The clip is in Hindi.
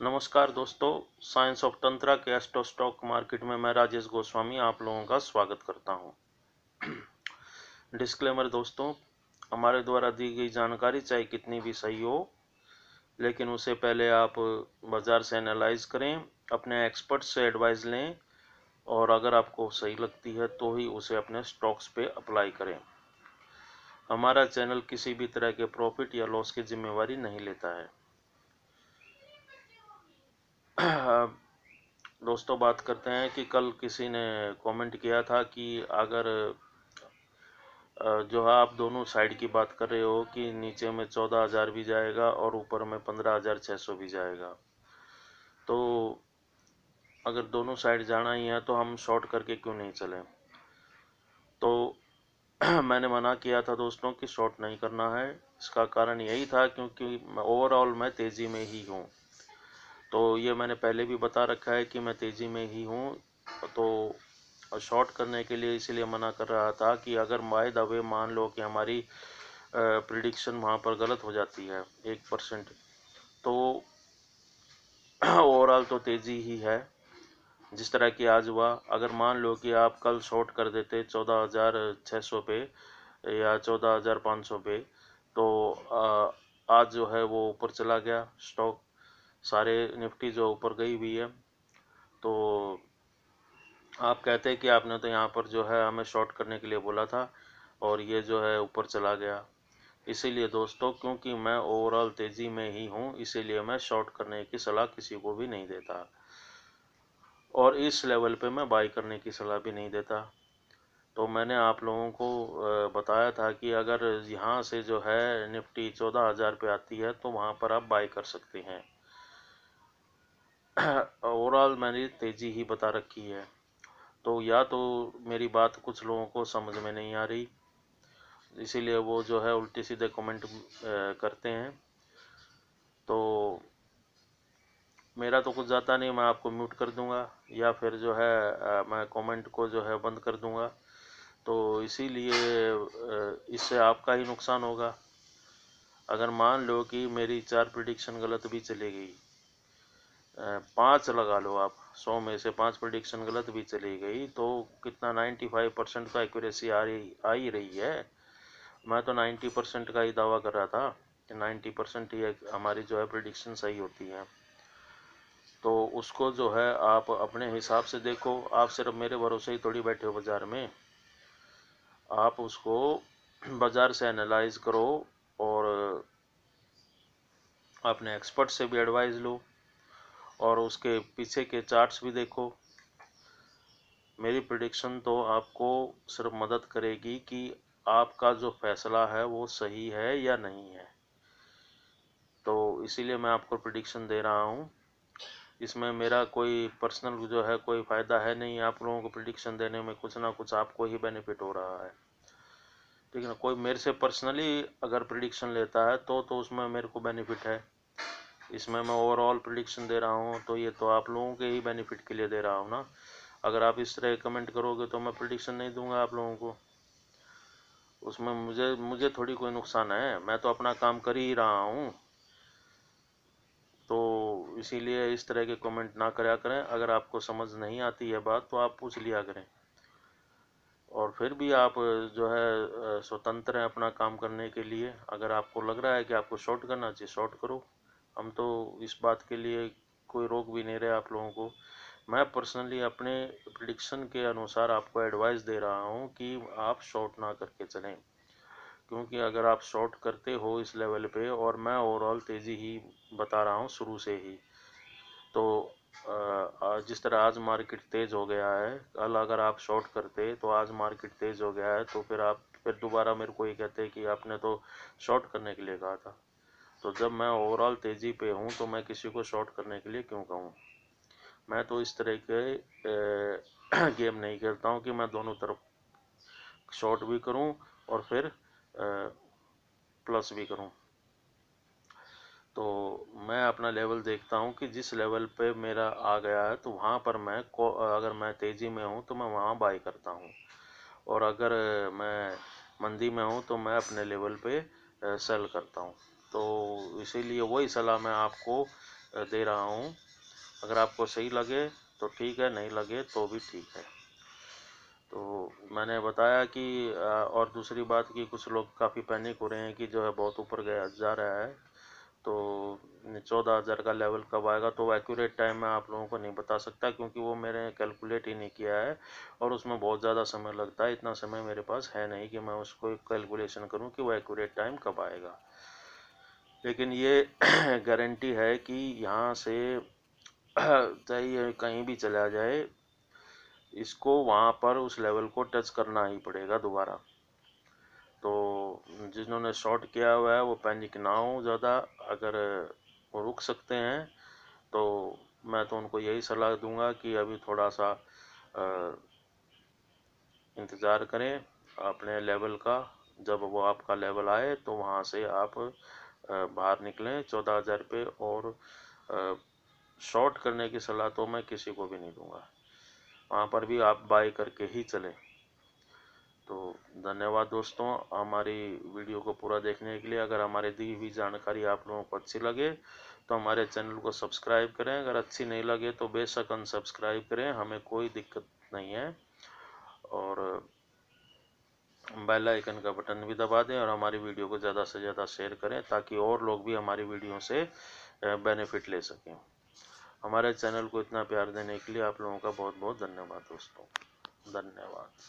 नमस्कार दोस्तों, साइंस ऑफ तंत्रा के एस्ट्रो स्टॉक मार्केट में मैं राजेश गोस्वामी आप लोगों का स्वागत करता हूं। डिस्क्लेमर दोस्तों, हमारे द्वारा दी गई जानकारी चाहे कितनी भी सही हो, लेकिन उसे पहले आप बाजार से एनालाइज करें, अपने एक्सपर्ट से एडवाइस लें और अगर आपको सही लगती है तो ही उसे अपने स्टॉक्स पे अप्लाई करें। हमारा चैनल किसी भी तरह के प्रॉफिट या लॉस की जिम्मेवारी नहीं लेता है। दोस्तों, बात करते हैं कि कल किसी ने कमेंट किया था कि अगर जो है आप दोनों साइड की बात कर रहे हो कि नीचे में 14,000 भी जाएगा और ऊपर में 15,600 भी जाएगा, तो अगर दोनों साइड जाना ही है तो हम शॉर्ट करके क्यों नहीं चलें। तो मैंने मना किया था दोस्तों कि शॉर्ट नहीं करना है। इसका कारण यही था क्योंकि ओवरऑल मैं तेज़ी में ही हूँ। तो ये मैंने पहले भी बता रखा है कि मैं तेज़ी में ही हूँ। तो शॉर्ट करने के लिए इसलिए मना कर रहा था कि अगर बाय द वे मान लो कि हमारी प्रिडिक्शन वहाँ पर गलत हो जाती है 1%, तो ओवरऑल तो तेज़ी ही है जिस तरह की आज हुआ। अगर मान लो कि आप कल शॉर्ट कर देते 14,600 पे या 14,500 पे, तो आज जो है वो ऊपर चला गया स्टॉक, सारे निफ्टी जो ऊपर गई हुई है। तो आप कहते हैं कि आपने तो यहाँ पर जो है हमें शॉर्ट करने के लिए बोला था और ये जो है ऊपर चला गया। इसीलिए दोस्तों, क्योंकि मैं ओवरऑल तेज़ी में ही हूँ, इसीलिए मैं शॉर्ट करने की सलाह किसी को भी नहीं देता और इस लेवल पे मैं बाई करने की सलाह भी नहीं देता। तो मैंने आप लोगों को बताया था कि अगर यहाँ से जो है निफ्टी 14,000 पे आती है तो वहाँ पर आप बाई कर सकते हैं। ओवरऑल मैंने तेज़ी ही बता रखी है। तो या तो मेरी बात कुछ लोगों को समझ में नहीं आ रही, इसीलिए वो जो है उल्टे सीधे कमेंट करते हैं। तो मेरा तो कुछ जाता नहीं, मैं आपको म्यूट कर दूंगा या फिर जो है मैं कमेंट को जो है बंद कर दूंगा। तो इसीलिए इससे आपका ही नुकसान होगा। अगर मान लो कि मेरी 4 प्रिडिक्शन गलत भी चली गई, 5 लगा लो आप, 100 में से 5 प्रिडिक्शन गलत भी चली गई, तो कितना 95% का एक्यूरेसी आ ही रही है। मैं तो 90% का ही दावा कर रहा था कि 90% ही हमारी जो है प्रिडिक्शन सही होती है। तो उसको जो है आप अपने हिसाब से देखो। आप सिर्फ मेरे भरोसे ही थोड़ी बैठे हो बाज़ार में, आप उसको बाज़ार से एनालाइज करो और अपने एक्सपर्ट से भी एडवाइस लो और उसके पीछे के चार्ट्स भी देखो। मेरी प्रिडिक्शन तो आपको सिर्फ मदद करेगी कि आपका जो फैसला है वो सही है या नहीं है। तो इसीलिए मैं आपको प्रिडिक्शन दे रहा हूँ। इसमें मेरा कोई पर्सनल जो है कोई फ़ायदा है नहीं। आप लोगों को प्रिडिक्शन देने में कुछ ना कुछ आपको ही बेनिफिट हो रहा है, ठीक है ना। कोई मेरे से पर्सनली अगर प्रिडिक्शन लेता है तो उसमें मेरे को बेनिफिट है। इसमें मैं ओवरऑल प्रिडिक्शन दे रहा हूँ तो ये तो आप लोगों के ही बेनिफिट के लिए दे रहा हूँ ना। अगर आप इस तरह कमेंट करोगे तो मैं प्रिडिक्शन नहीं दूंगा आप लोगों को, उसमें मुझे मुझे थोड़ी कोई नुकसान है। मैं तो अपना काम कर ही रहा हूँ। तो इसीलिए इस तरह के कमेंट ना करा करें। अगर आपको समझ नहीं आती है बात तो आप पूछ लिया करें, और फिर भी आप जो है स्वतंत्र हैं अपना काम करने के लिए। अगर आपको लग रहा है कि आपको शॉर्ट करना चाहिए, शॉर्ट करो। हम तो इस बात के लिए कोई रोक भी नहीं रहे आप लोगों को। मैं पर्सनली अपने प्रिडिक्शन के अनुसार आपको एडवाइस दे रहा हूँ कि आप शॉर्ट ना करके चलें, क्योंकि अगर आप शॉर्ट करते हो इस लेवल पे, और मैं ओवरऑल तेज़ी ही बता रहा हूँ शुरू से ही, तो जिस तरह आज मार्केट तेज़ हो गया है, कल अगर आप शॉर्ट करते तो आज मार्केट तेज़ हो गया है तो फिर आप फिर दोबारा मेरे को ये कहते कि आपने तो शॉर्ट करने के लिए कहा था। तो जब मैं ओवरऑल तेज़ी पे हूँ तो मैं किसी को शॉर्ट करने के लिए क्यों कहूँ। मैं तो इस तरह के गेम नहीं खेलता हूँ कि मैं दोनों तरफ शॉर्ट भी करूँ और फिर प्लस भी करूँ। तो मैं अपना लेवल देखता हूँ कि जिस लेवल पे मेरा आ गया है तो वहाँ पर अगर मैं तेज़ी में हूँ तो मैं वहाँ बाई करता हूँ, और अगर मैं मंदी में हूँ तो मैं अपने लेवल पे सेल करता हूँ। तो इसीलिए वही सलाह मैं आपको दे रहा हूँ। अगर आपको सही लगे तो ठीक है, नहीं लगे तो भी ठीक है। तो मैंने बताया कि और दूसरी बात कि कुछ लोग काफ़ी पैनिक हो रहे हैं कि जो है बहुत ऊपर गया जा रहा है, तो 14,000 का लेवल कब आएगा, तो एक्यूरेट टाइम मैं आप लोगों को नहीं बता सकता, क्योंकि वो मैंने कैलकुलेट ही नहीं किया है और उसमें बहुत ज़्यादा समय लगता है। इतना समय मेरे पास है नहीं कि मैं उसको कैलकुलेशन करूं कि वो एक्यूरेट टाइम कब आएगा। लेकिन ये गारंटी है कि यहाँ से चाहे कहीं भी चला जाए, इसको वहाँ पर उस लेवल को टच करना ही पड़ेगा दोबारा। तो जिन्होंने शॉर्ट किया हुआ है वो पैनिक ना हो ज़्यादा। अगर वो रुक सकते हैं तो मैं तो उनको यही सलाह दूंगा कि अभी थोड़ा सा इंतज़ार करें अपने लेवल का। जब वो आपका लेवल आए तो वहाँ से आप बाहर निकलें 14,000 पे। और शॉर्ट करने की सलाह तो मैं किसी को भी नहीं दूंगा, वहाँ पर भी आप बाय करके ही चलें। तो धन्यवाद दोस्तों हमारी वीडियो को पूरा देखने के लिए। अगर हमारी दी हुई जानकारी आप लोगों को अच्छी लगे तो हमारे चैनल को सब्सक्राइब करें, अगर अच्छी नहीं लगे तो बेशक अनसब्सक्राइब करें, हमें कोई दिक्कत नहीं है। और बेल आइकन का बटन भी दबा दें और हमारी वीडियो को ज़्यादा से ज़्यादा शेयर करें ताकि और लोग भी हमारी वीडियो से बेनिफिट ले सकें। हमारे चैनल को इतना प्यार देने के लिए आप लोगों का बहुत बहुत धन्यवाद दोस्तों। धन्यवाद।